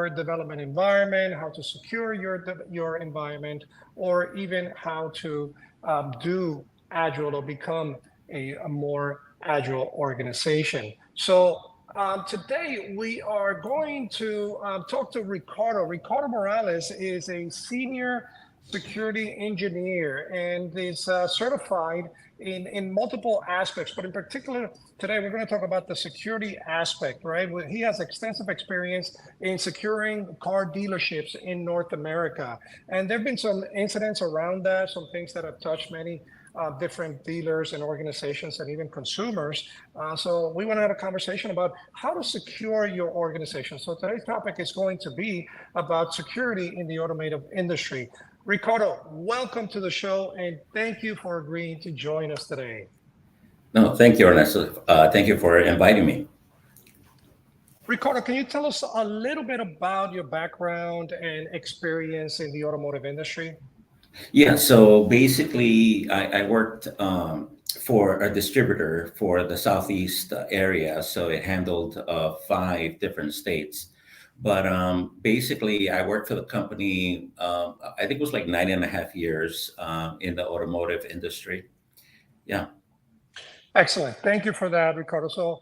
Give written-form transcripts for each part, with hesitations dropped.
your development environment, how to secure your environment, or even how to do Agile or become a more Agile organization. So today we are going to talk to Ricardo. Ricardo Morales is a senior security engineer and is certified in multiple aspects, but in particular today we're going to talk about the security aspect, right? He has extensive experience in securing car dealerships in North America, and there have been some incidents around that, some things that have touched many different dealers and organizations and even consumers. So we want to have a conversation about how to secure your organization. So today's topic is going to be about security in the automotive industry. Ricardo, welcome to the show, and thank you for agreeing to join us today. No, thank you, Ernesto. Thank you for inviting me. Ricardo, can you tell us a little bit about your background and experience in the automotive industry? Yeah, so basically, I worked for a distributor for the Southeast area, so it handled 5 different states. But basically, I worked for the company, I think it was like 9.5 years in the automotive industry. Yeah. Excellent. Thank you for that, Ricardo. So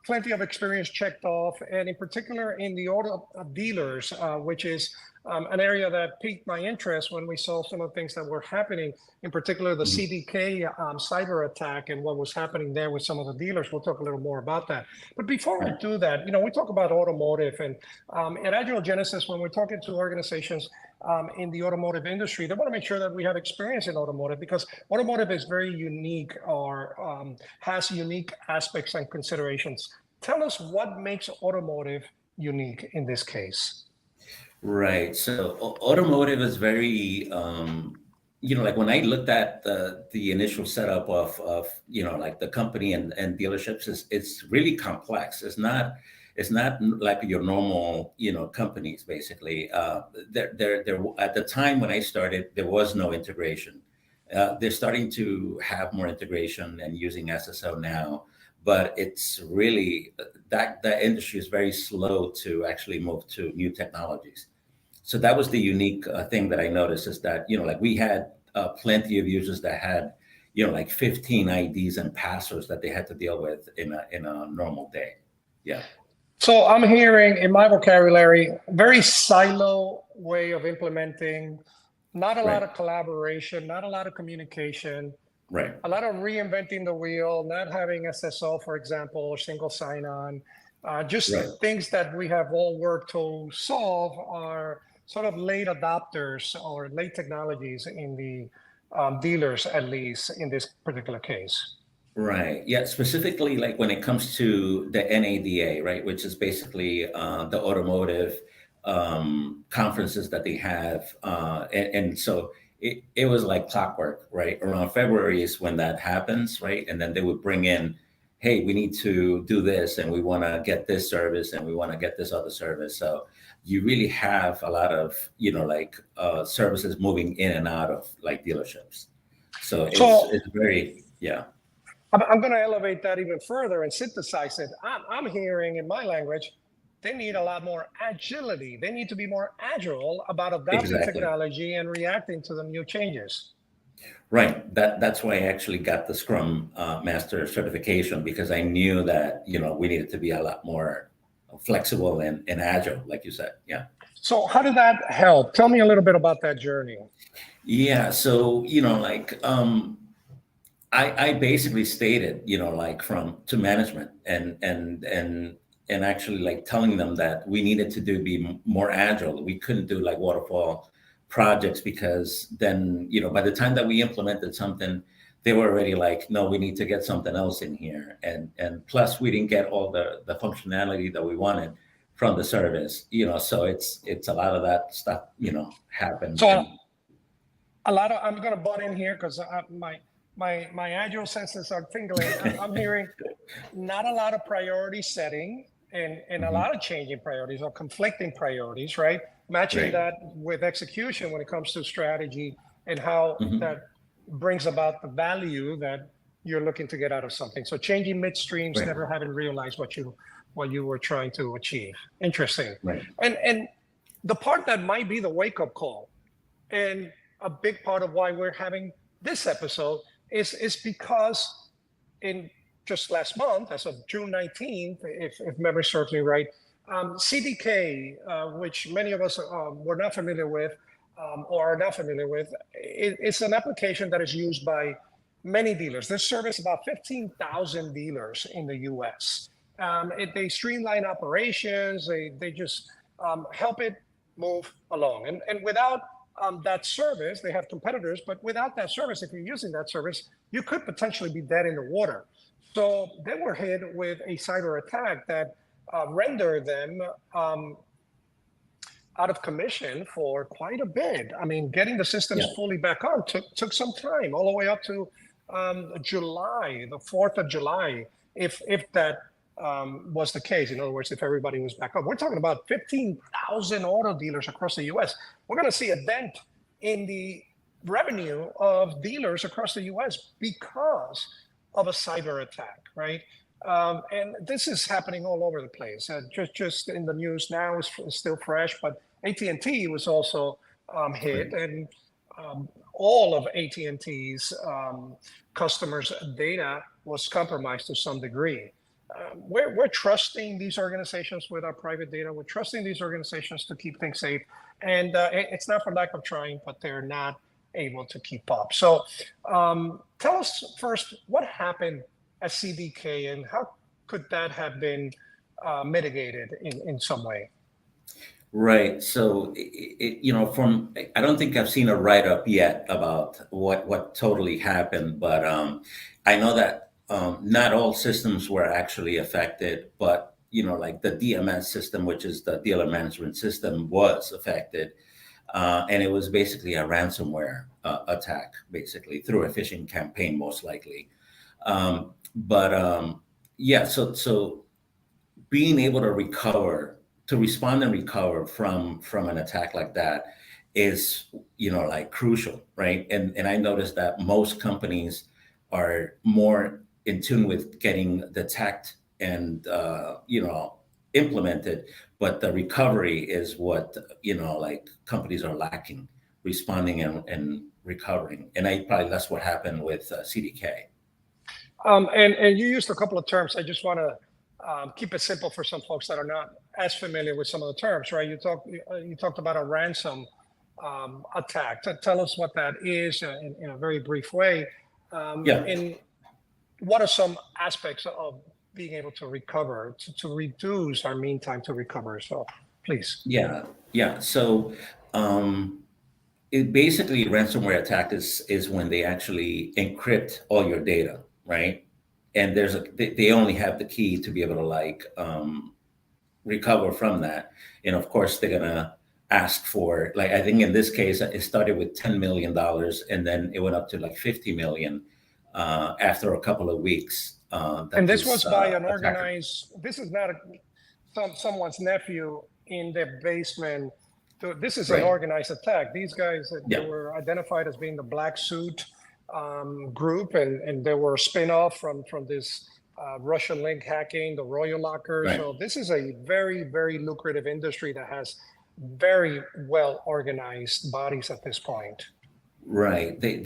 plenty of experience checked off, and in particular in the auto dealers, which is an area that piqued my interest when we saw some of the things that were happening, in particular the CDK cyber attack and what was happening there with some of the dealers. We'll talk a little more about that. But before we do that, we talk about automotive, and at Agile Genesis, when we're talking to organizations in the automotive industry, they want to make sure that we have experience in automotive, because automotive is very unique or has unique aspects and considerations. Tell us what makes automotive unique in this case. Right. So automotive is very, like when I looked at the initial setup of like the company and dealerships, it's really complex. It's not like your normal, companies, basically. There at the time when I started, there was no integration. They're starting to have more integration and using SSO now, but it's really that industry is very slow to actually move to new technologies. So that was the unique thing that I noticed, is that, like we had plenty of users that had, like 15 IDs and passwords that they had to deal with in a normal day. Yeah. So I'm hearing in my vocabulary, very silo way of implementing, not a lot of collaboration, not a lot of communication, a lot of reinventing the wheel, not having SSO, for example, or single sign-on. Things that we have all worked to solve are sort of late adopters or late technologies in the dealers, at least in this particular case. Right. Yeah. Specifically, like when it comes to the NADA, right, which is basically the automotive conferences that they have. And so it was like clockwork, right? Around February is when that happens, right? And then they would bring in, hey, we need to do this, and we want to get this service, and we want to get this other service. So you really have a lot of, services moving in and out of like dealerships. So it's very, yeah. I'm going to elevate that even further and synthesize it. I'm hearing in my language, they need a lot more agility. They need to be more agile about adopting technology and reacting to the new changes. Right. That's why I actually got the Scrum Master certification, because I knew that, we needed to be a lot more flexible and agile, like you said. Yeah. So how did that help? Tell me a little bit about that journey. Yeah. So, I basically stated, to management and actually like telling them that we needed to be more agile. We couldn't do like waterfall projects, because then, by the time that we implemented something, they were already like, no, we need to get something else in here. And plus we didn't get all the functionality that we wanted from the service, so it's a lot of that stuff, happened. So I'm going to butt in here because my agile senses are tingling. I'm hearing not a lot of priority setting and a lot of changing priorities or conflicting priorities, right? Matching that with execution when it comes to strategy and how that brings about the value that you're looking to get out of something. So changing midstreams, never having realized what you what you were trying to achieve. Interesting. Right. And the part that might be the wake-up call, and a big part of why we're having this episode is because in just last month, as of June 19th, if memory serves me right, CDK, which many of us were not familiar with or are not familiar with, it's an application that is used by many dealers. They service about 15,000 dealers in the US. They streamline operations, they just help it move along. And without that service, they have competitors, but without that service, if you're using that service, you could potentially be dead in the water. So they were hit with a cyber attack that rendered them out of commission for quite a bit. I mean, getting the systems fully back on took some time, all the way up to July, the 4th of July, if that was the case. In other words, if everybody was back up. We're talking about 15,000 auto dealers across the US. We're going to see a dent in the revenue of dealers across the US because of a cyber attack, right? And this is happening all over the place. Just in the news now is still fresh, but AT&T was also hit, and all of AT&T's customers' data was compromised to some degree. We're trusting these organizations with our private data. We're trusting these organizations to keep things safe, and it's not for lack of trying, but they're not able to keep up. So tell us first what happened at CDK and how could that have been mitigated in some way? Right. So, I don't think I've seen a write-up yet about what totally happened, but I know that not all systems were actually affected, but like the DMS system, which is the dealer management system, was affected, and it was basically a ransomware attack, basically through a phishing campaign, most likely. So being able to respond and recover from an attack like that is, like crucial, right? And I noticed that most companies are more in tune with getting detect and, implemented, but the recovery is what, like companies are lacking, responding and recovering. And that's what happened with CDK. And you used a couple of terms. I just want to keep it simple for some folks that are not as familiar with some of the terms, right? You talked about a ransom attack. Tell us what that is in a very brief way. And what are some aspects of being able to recover, to reduce our mean time to recover? So please. Yeah. So it basically, ransomware attack is when they actually encrypt all your data, right? And they only have the key to be able to recover from that. And of course, they're gonna ask for, like, I think in this case, it started with $10 million, and then it went up to like 50 million after a couple of weeks. And this was by an organized. This is not someone's nephew in their basement. This is an organized attack. These guys they were identified as being the Black Suit group, and they were a spin-off from this Russian link hacking, the Royal Locker. Right. So this is a very, very lucrative industry that has very well organized bodies at this point. Right. They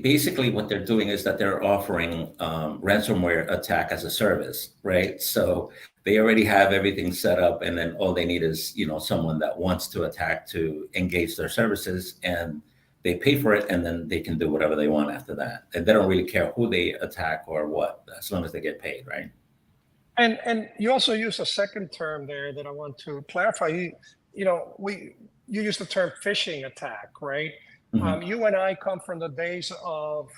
basically, what they're doing is that they're offering ransomware attack as a service, right? So they already have everything set up, and then all they need is someone that wants to attack to engage their services, and they pay for it, and then they can do whatever they want after that. And they don't really care who they attack or what, as long as they get paid, right? And you also use a second term there that I want to clarify. You use the term phishing attack, right? Mm-hmm. You and I come from the days of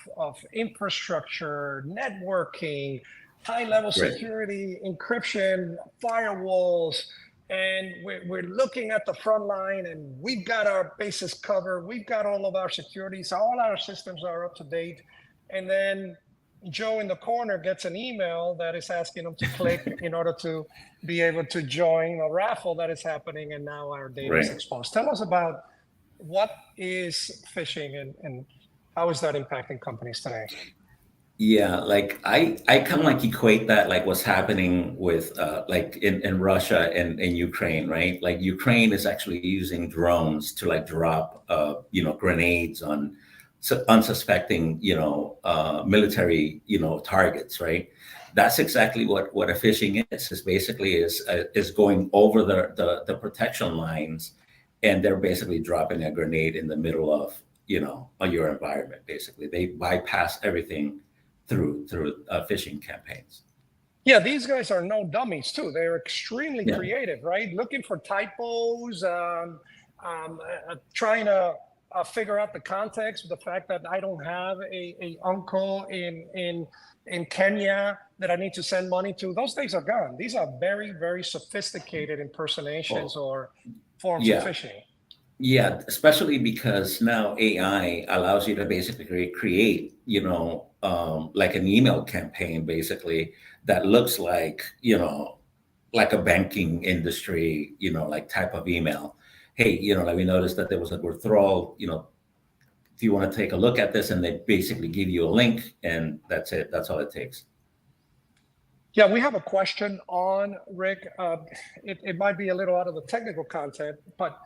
infrastructure, networking, high-level security, encryption, firewalls, and we're looking at the front line, and we've got our bases covered. We've got all of our securities. All our systems are up to date. And then Joe in the corner gets an email that is asking him to click in order to be able to join a raffle that is happening, and now our data is exposed. Tell us about what is phishing and how is that impacting companies today? Yeah, like I kind of like equate that like what's happening with like in Russia and Ukraine, right? Like Ukraine is actually using drones to like drop grenades on unsuspecting military targets, right? That's exactly what a phishing is basically is going over the protection lines, and they're basically dropping a grenade in the middle of your environment. Basically, they bypass everything through phishing campaigns. Yeah, these guys are no dummies too. They're extremely Yeah. creative, right? Looking for typos, trying to figure out the context of the fact that I don't have a uncle in Kenya that I need to send money to. Those days are gone. These are very, very sophisticated impersonations Oh, or forms of yeah. phishing. Yeah, especially because now AI allows you to basically create, like an email campaign basically that looks like a banking industry, like type of email. Hey, like we noticed that there was a withdrawal, do you want to take a look at this? And they basically give you a link, and that's it. That's all it takes. Yeah, we have a question on Rick. It might be a little out of the technical content, but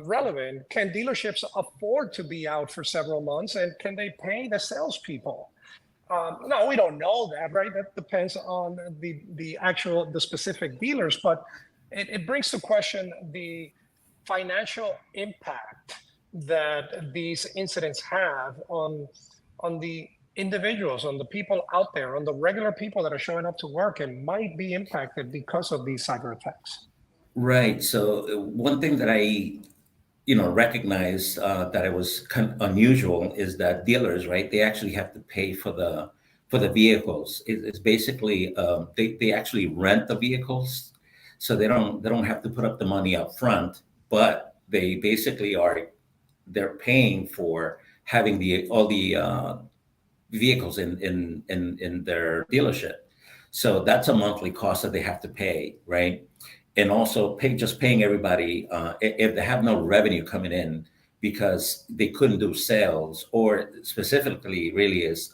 relevant. Can dealerships afford to be out for several months, and can they pay the salespeople? No, we don't know that, right? That depends on the specific dealers, but it brings to question the financial impact that these incidents have on the individuals, on the people out there, on the regular people that are showing up to work and might be impacted because of these cyber attacks. Right. So one thing that I recognize that it was kind of unusual is that dealers, right, they actually have to pay for the vehicles. It's basically they actually rent the vehicles, so they don't have to put up the money up front, but they basically they're paying for having the all the vehicles in their dealership. So that's a monthly cost that they have to pay, right? And also paying everybody if they have no revenue coming in because they couldn't do sales, or specifically really is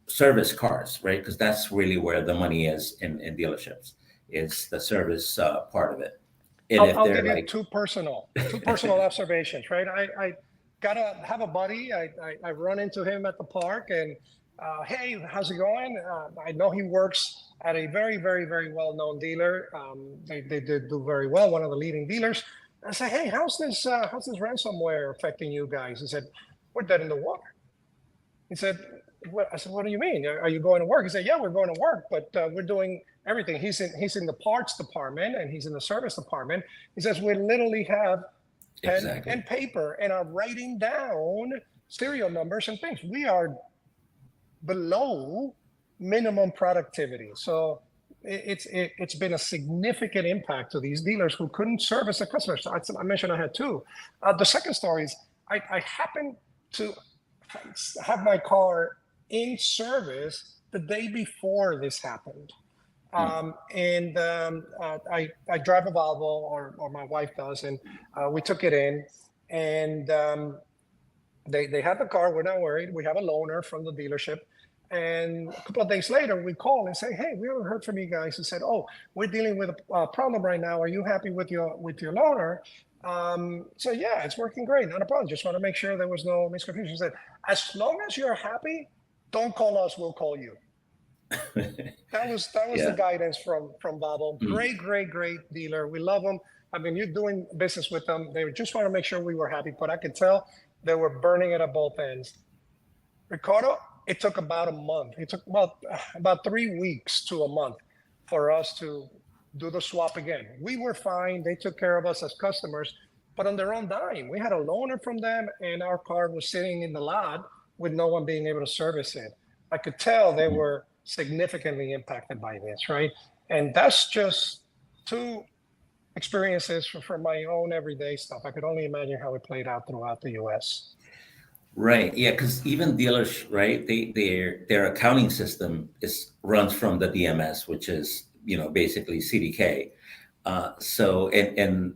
service cars, right? Because that's really where the money is in dealerships. It's the service part of it. And if I'll they're give you like, two personal observations, right? I gotta have a buddy. I run into him at the park and hey, how's it going? I know he works at a very, very, very well-known dealer. They did do very well, one of the leading dealers. I say, hey, how's this ransomware affecting you guys? He said, we're dead in the water. He said, what? I said, what do you mean? Are you going to work? He said, yeah, we're going to work, but we're doing everything. He's in the parts department and he's in the service department. He says, we literally have pen exactly. and paper and are writing down serial numbers and things. We are below minimum productivity. So it's been a significant impact to these dealers who couldn't service the customers. So I mentioned I had two. The second story is I happened to have my car in service the day before this happened. Mm. I drive a Volvo, or my wife does, and we took it in, and they had the car. We're not worried. We have a loaner from the dealership. And a couple of days later, we call and say, "Hey, we haven't heard from you guys." He said, "Oh, we're dealing with a problem right now. Are you happy with your loaner?" So yeah, it's working great. Not a problem. Just want to make sure there was no misconfusion. He said, "As long as you're happy, don't call us. We'll call you." That was the Yeah. guidance from Babel. Mm. Great dealer. We love them. I mean, you're doing business with them. They just want to make sure we were happy, but I could tell they were burning it at both ends. Ricardo, it took about a month. It took about 3 weeks to a month for us to do the swap again. We were fine. They took care of us as customers, but on their own dime. We had a loaner from them, and our car was sitting in the lot with no one being able to service it. I could tell they Mm. were significantly impacted by this, right? And that's just two experiences from my own everyday stuff. I could only imagine how it played out throughout the US. Right. Yeah. Because even dealers, right? Their accounting system is runs from the DMS, which is basically CDK. So and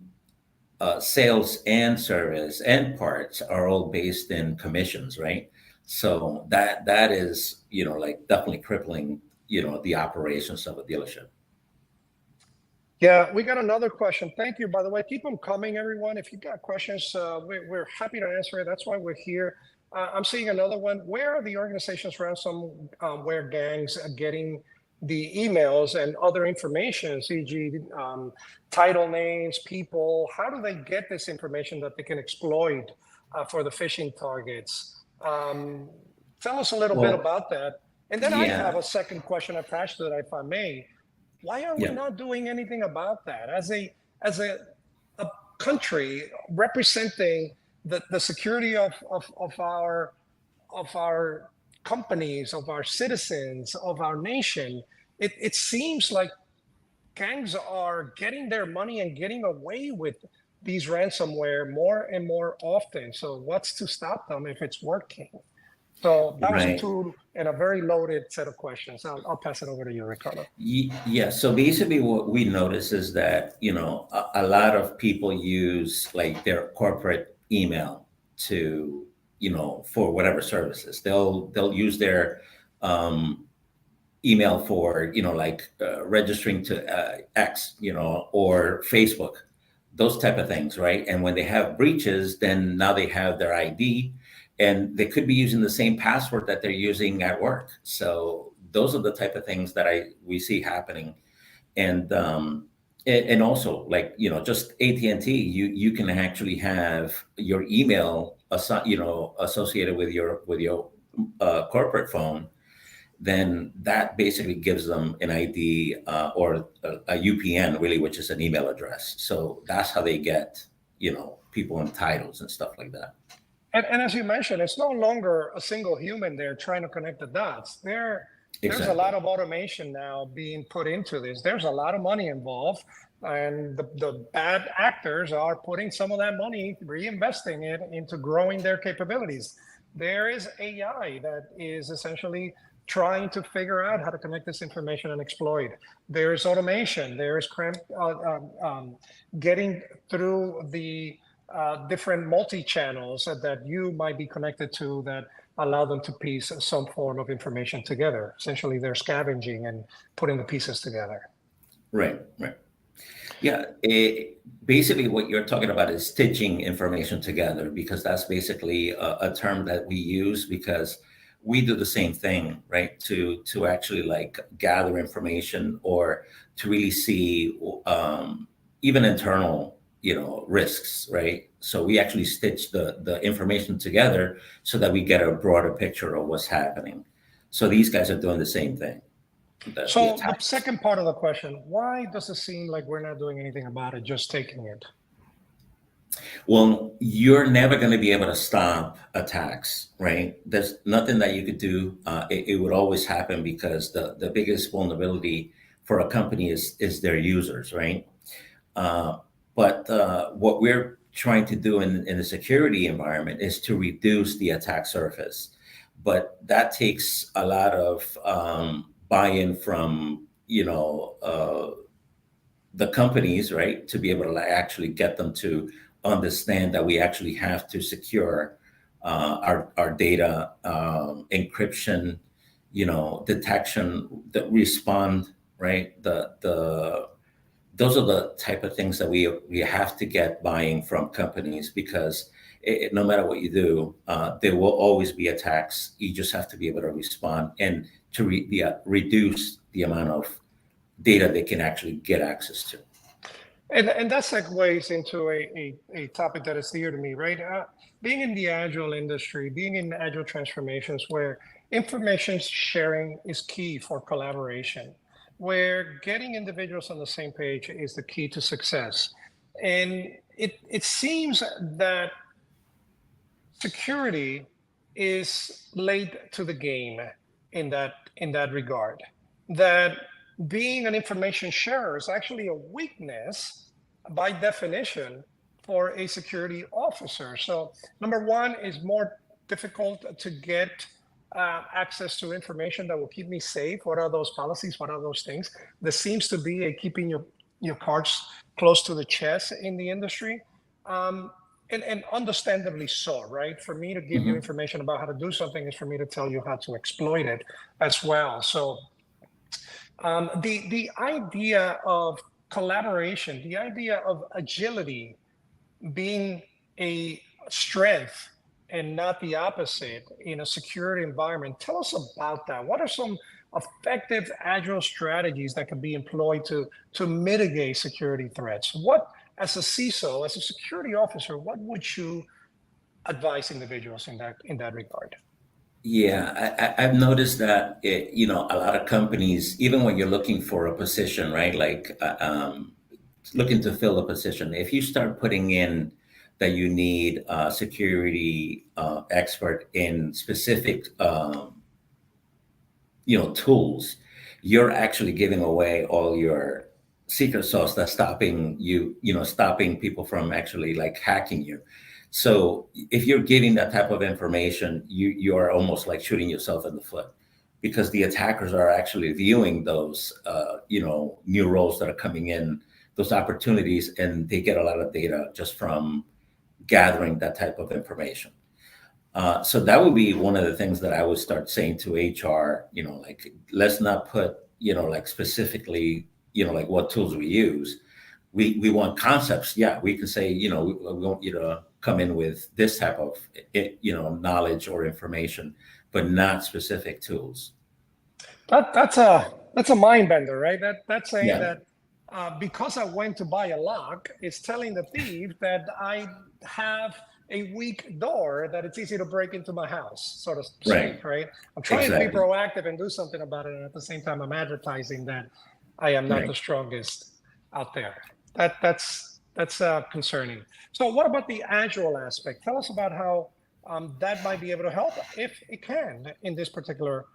sales and service and parts are all based in commissions, right? So that is, like definitely crippling, the operations of a dealership. Yeah, we got another question. Thank you, by the way. Keep them coming, everyone. If you got questions, we're happy to answer it. That's why we're here. I'm seeing another one. Where are the organization's ransomware gangs getting the emails and other information, e.g., title names, people? How do they get this information that they can exploit for the phishing targets? Tell us a little bit Well, about that. And then I have yeah, a second question attached to that, if I may. Why are we yeah, not doing anything about that as a country representing the security of our companies, of our citizens, of our nation? It seems like gangs are getting their money and getting away with these ransomware more and more often. So what's to stop them if it's working? So that was a right. two and a very loaded set of questions. I'll pass it over to you, Ricardo. Yeah. So basically, what we notice is that a lot of people use like their corporate email to for whatever services. They'll use their um, email for like registering to X, or Facebook, those type of things, right? And when they have breaches, then now they have their ID, and they could be using the same password that they're using at work. So those are the type of things that we see happening. And also, like, just AT&T, you can actually have your email associated with your corporate phone. Then that basically gives them an ID, or a UPN, really, which is an email address. So that's how they get, people in titles and stuff like that. And as you mentioned, it's no longer a single human there trying to connect the dots. There's a Exactly. lot of automation now being put into this. There's a lot of money involved, and the bad actors are putting some of that money, reinvesting it into growing their capabilities. There is AI that is essentially trying to figure out how to connect this information and exploit. There is automation. There is getting through the different multi-channels that you might be connected to that allow them to piece some form of information together. Essentially, they're scavenging and putting the pieces together. Right. Right. Yeah. Basically, what you're talking about is stitching information together, because that's basically a term that we use, because we do the same thing, right? To actually like gather information, or to really see even internal, risks, right? So we actually stitch the information together so that we get a broader picture of what's happening. So these guys are doing the same thing. The So the attackers. second part of the question, why does it seem like we're not doing anything about it, just taking it? Well, you're never going to be able to stop attacks, right? There's nothing that you could do. It would always happen, because the biggest vulnerability for a company is their users, right? Uh, but what we're trying to do in the security environment is to reduce the attack surface. But that takes a lot of buy-in from, the companies, right, to be able to like actually get them to understand that we actually have to secure our data, encryption, detection, the respond, right? The Those are the type of things that we have to get buying from companies, because no matter what you do, there will always be attacks. You just have to be able to respond, and to reduce the amount of data they can actually get access to. And that segues into a topic that is dear to me, right? Being in the agile industry, being in agile transformations, where information sharing is key for collaboration, where getting individuals on the same page is the key to success. And it seems that security is late to the game in that regard. That being an information sharer is actually a weakness by definition for a security officer. So number one is more difficult to get access to information that will keep me safe. What are those policies? What are those things? There seems to be a keeping your cards close to the chest in the industry. Um, and understandably so, right? For me to give you Hmm. information about how to do something is for me to tell you how to exploit it as well. So the idea of collaboration, the idea of agility being a strength and not the opposite in a security environment. Tell us about that. What are some effective agile strategies that can be employed to mitigate security threats? What, as a CISO, as a security officer, what would you advise individuals in that regard? Yeah, I've noticed that a lot of companies, even when you're looking for a position, right? Like looking to fill a position, if you start putting in that you need a security expert in specific tools, you're actually giving away all your secret sauce that's stopping people from actually like hacking you. So if you're giving that type of information, you are almost like shooting yourself in the foot, because the attackers are actually viewing those new roles that are coming in, those opportunities, and they get a lot of data just from gathering that type of information. So that would be one of the things that I would start saying to HR, like, let's not put, like specifically, like what tools we use. We want concepts. Yeah, we can say, we want you to come in with this type of, knowledge or information, but not specific tools. That's a mind bender, right? That's saying Yeah, that because I went to buy a lock, it's telling the thief that I have a weak door that it's easy to break into my house, so to right. speak, right? I'm trying to be Exactly. proactive and do something about it, and at the same time, I'm advertising that I am not Right. the strongest out there. That's concerning. So, what about the agile aspect? Tell us about how that might be able to help, if it can, in this particular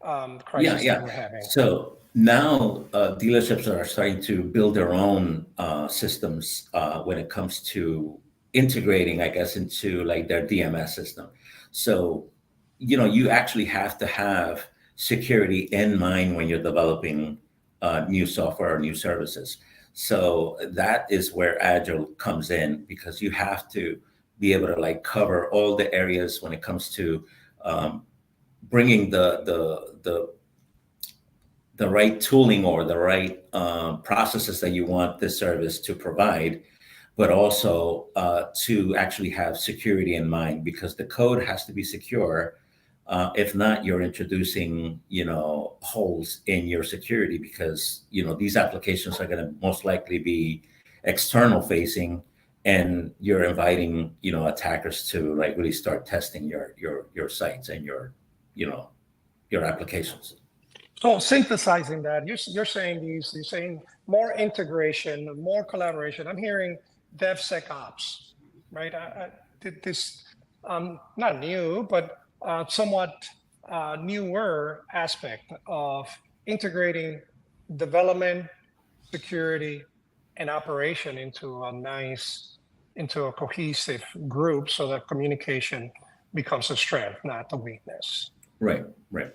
Yeah, crisis that yeah. we're having. So now dealerships are starting to build their own systems when it comes to integrating, I guess, into like their DMS system. So, you actually have to have security in mind when you're developing new software or new services. So that is where Agile comes in, because you have to be able to like cover all the areas when it comes to um, bringing the right tooling or the right processes that you want this service to provide, but also to actually have security in mind, because the code has to be secure. If not, you're introducing, holes in your security, because, these applications are going to most likely be external facing, and you're inviting, attackers to like really start testing your sites and you know, your applications. So synthesizing that, you're saying you're saying more integration, more collaboration. I'm hearing DevSecOps, right? This not new, but somewhat newer aspect of integrating development, security, and operation into a cohesive group, so that communication becomes a strength, not a weakness. Right, right.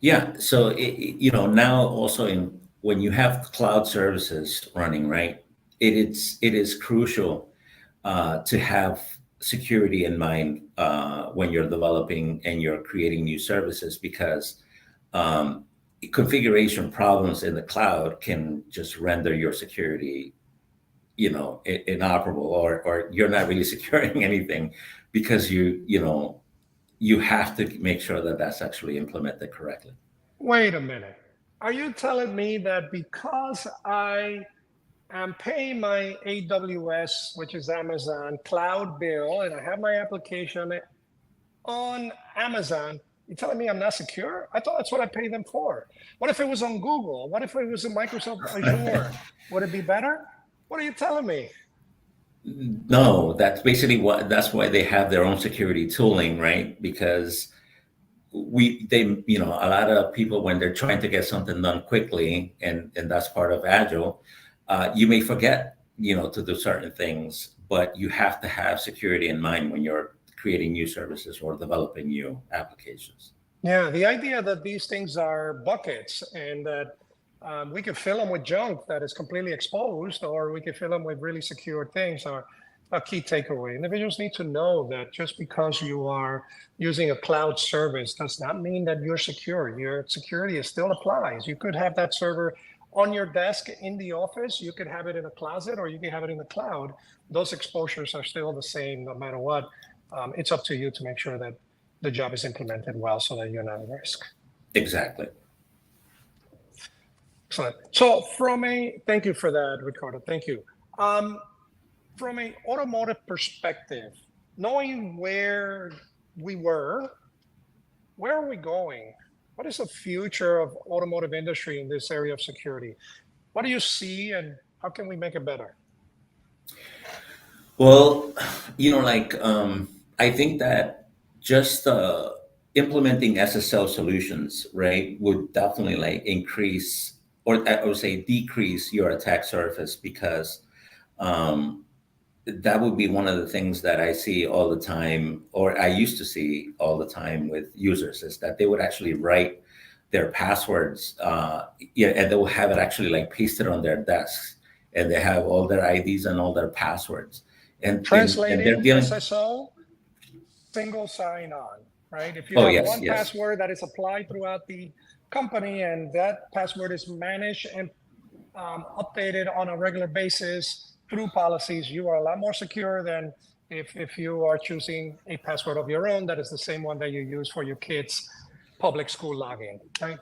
Yeah. So, now also when you have cloud services running, right, it is crucial to have security in mind when you're developing and you're creating new services, because um, configuration problems in the cloud can just render your security, inoperable, or you're not really securing anything, because you have to make sure that that's actually implemented correctly. Wait a minute. Are you telling me that because I am paying my AWS, which is Amazon cloud bill, and I have my application on Amazon, you're telling me I'm not secure? I thought that's what I pay them for. What if it was on Google? What if it was in Microsoft Azure? Would it be better? What are you telling me? No, that's why they have their own security tooling, right? Because a lot of people, when they're trying to get something done quickly, and that's part of Agile, you may forget, to do certain things, but you have to have security in mind when you're creating new services or developing new applications. Yeah, the idea that these things are buckets and that we could fill them with junk that is completely exposed, or we could fill them with really secure things, or a key takeaway. Individuals need to know that just because you are using a cloud service does not mean that you're secure. Your security still applies. You could have that server on your desk in the office, you could have it in a closet, or you can have it in the cloud. Those exposures are still the same no matter what. It's up to you to make sure that the job is implemented well so that you're not at risk. Exactly. Excellent. So thank you for that, Ricardo. Thank you. From an automotive perspective, knowing where we were, where are we going? What is the future of automotive industry in this area of security? What do you see, and how can we make it better? Well, I think that just implementing SSL solutions, right, would definitely like increase, or I would say decrease your attack surface, because um, that would be one of the things that I see all the time, or I used to see all the time with users, is that they would actually write their passwords, and they will have it actually like pasted on their desks, and they have all their IDs and all their passwords, and they're Translating dealing. SSO, single sign-on, right? If you Oh have yes, one yes, password that is applied throughout the company and that password is managed and updated on a regular basis through policies, you are a lot more secure than if you are choosing a password of your own that is the same one that you use for your kids' public school login, right?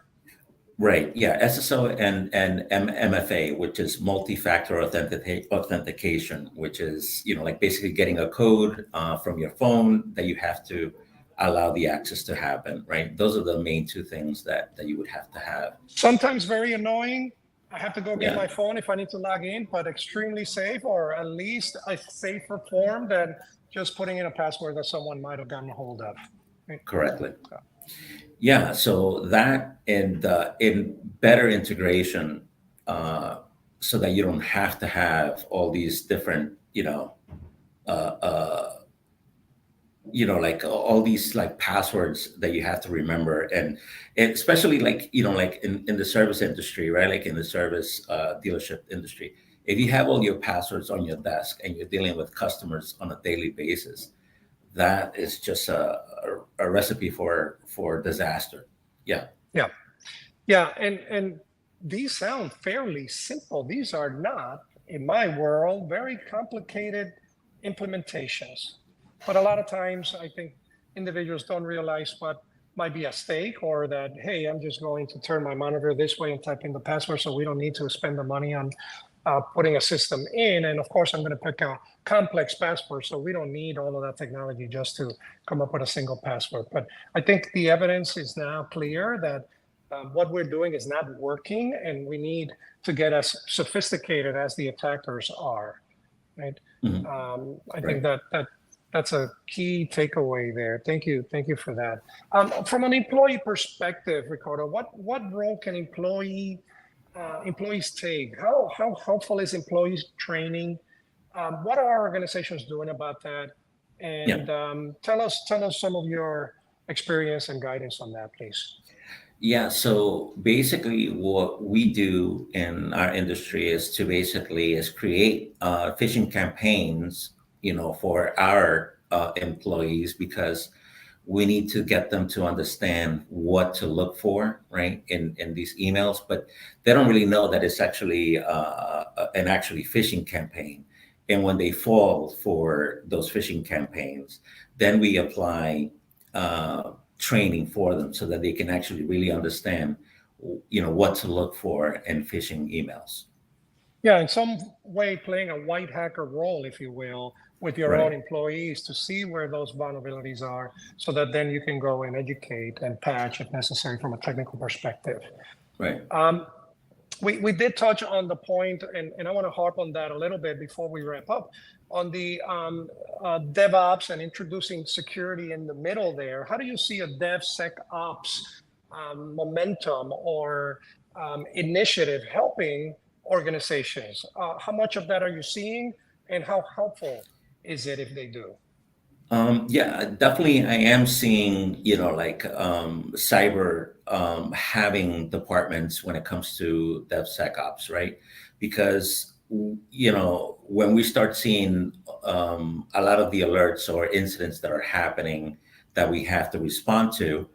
right, yeah, SSO and MFA, which is multi-factor authentication, which is like basically getting a code from your phone that you have to allow the access to happen, right? Those are the main two things that you would have to have. Sometimes very annoying. I have to go get Yeah, my phone if I need to log in, but extremely safe, or at least a safer form than just putting in a password that someone might have gotten a hold of. Right? correctly. Yeah, so that and in better integration, so that you don't have to have all these different, uh, uh, like all these like passwords that you have to remember, and especially like like in the service industry, right? Like in the service dealership industry, if you have all your passwords on your desk and you're dealing with customers on a daily basis, that is just a recipe for disaster. Yeah. Yeah. Yeah. And these sound fairly simple. These are not, in my world, very complicated implementations. But a lot of times I think individuals don't realize what might be at stake, or that, hey, I'm just going to turn my monitor this way and type in the password, so we don't need to spend the money on putting a system in. And of course, I'm going to pick a complex password, so we don't need all of that technology just to come up with a single password. But I think the evidence is now clear that what we're doing is not working, and we need to get as sophisticated as the attackers are, right? Mhm. I think Right. that's a key takeaway there. Thank you for that. From an employee perspective, Ricardo, what role can employees take? How helpful is employees training? What are our organizations doing about that? Yeah. And tell us some of your experience and guidance on that, please. Yeah. So basically, what we do in our industry is create phishing campaigns, for our employees, because we need to get them to understand what to look for, right, in these emails. But they don't really know that it's actually an actually phishing campaign. And when they fall for those phishing campaigns, then we apply training for them so that they can actually really understand, what to look for in phishing emails. Yeah, in some way playing a white hacker role, if you will, with your own Right. employees to see where those vulnerabilities are, so that then you can go and educate and patch if necessary from a technical perspective. Right. Um, we did touch on the point, and I want to harp on that a little bit before we wrap up, on the DevOps and introducing security in the middle there. How do you see a DevSecOps momentum or initiative helping organizations? How much of that are you seeing, and how helpful is it if they do? Yeah, definitely. I am seeing, like cyber having departments when it comes to DevSecOps, right? Because when we start seeing a lot of the alerts or incidents that are happening that we have to respond to,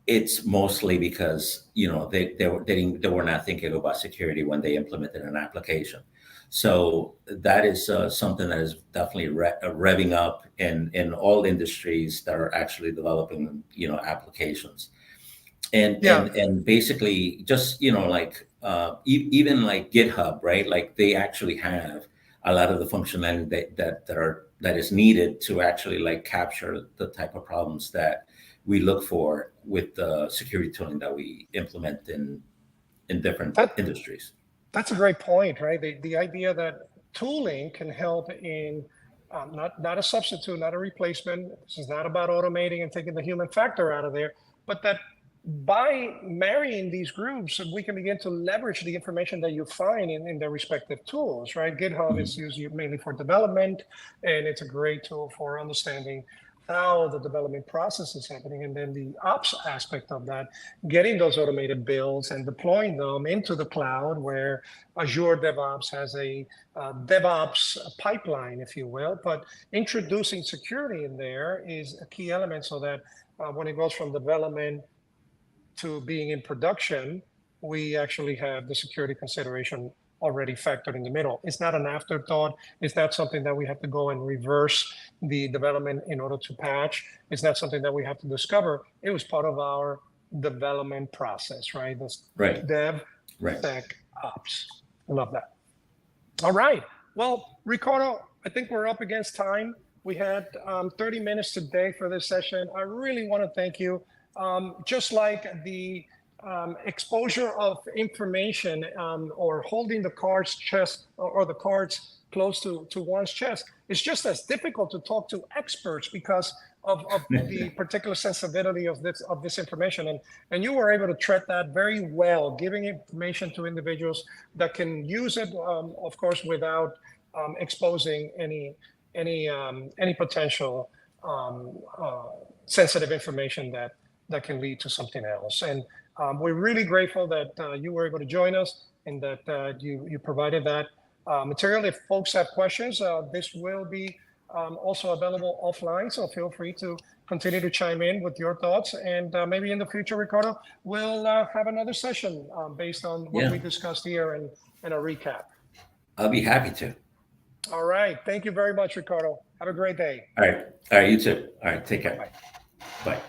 it's mostly because they were not thinking about security when they implemented an application. So that is something that is definitely revving up in all industries that are actually developing applications. and Yeah, and and basically just even like GitHub, right? Like they actually have a lot of the functionality that is needed to actually like capture the type of problems that we look for with the security tooling that we implement in different that industries. that's a great point, right? The idea that tooling can help in not a substitute, not a replacement. This is not about automating and taking the human factor out of there, but that by marrying these groups, we can begin to leverage the information that you find in their respective tools, right? GitHub is Mhm. used mainly for development, and it's a great tool for understanding how the development process is happening. And then the ops aspect of that, getting those automated builds and deploying them into the cloud, where Azure DevOps has a DevOps pipeline, if you will. But introducing security in there is a key element, so that when it goes from development to being in production, we actually have the security consideration already factored in the middle. It's not an afterthought. It's not something that we have to go and reverse the development in order to patch. It's not something that we have to discover. It was part of our development process, right? This Right, dev, right. sec, ops. I love that. All right. Well, Ricardo, I think we're up against time. We had 30 minutes today for this session. I really want to thank you. Just like the exposure of information or holding the card's chest or the cards close to one's chest, it's just as difficult to talk to experts because of the particular sensibility of this information. And you were able to tread that very well, giving information to individuals that can use it, of course, without exposing any potential sensitive information that can lead to something else. And we're really grateful that you were able to join us and that you provided that material. If folks have questions, this will be also available offline, so feel free to continue to chime in with your thoughts. And maybe in the future, Ricardo, we'll have another session based on what Yeah, we discussed here and a recap. I'll be happy to. All right. Thank you very much, Ricardo. Have a great day. All right, you too. All right, take care. Bye-bye. Bye.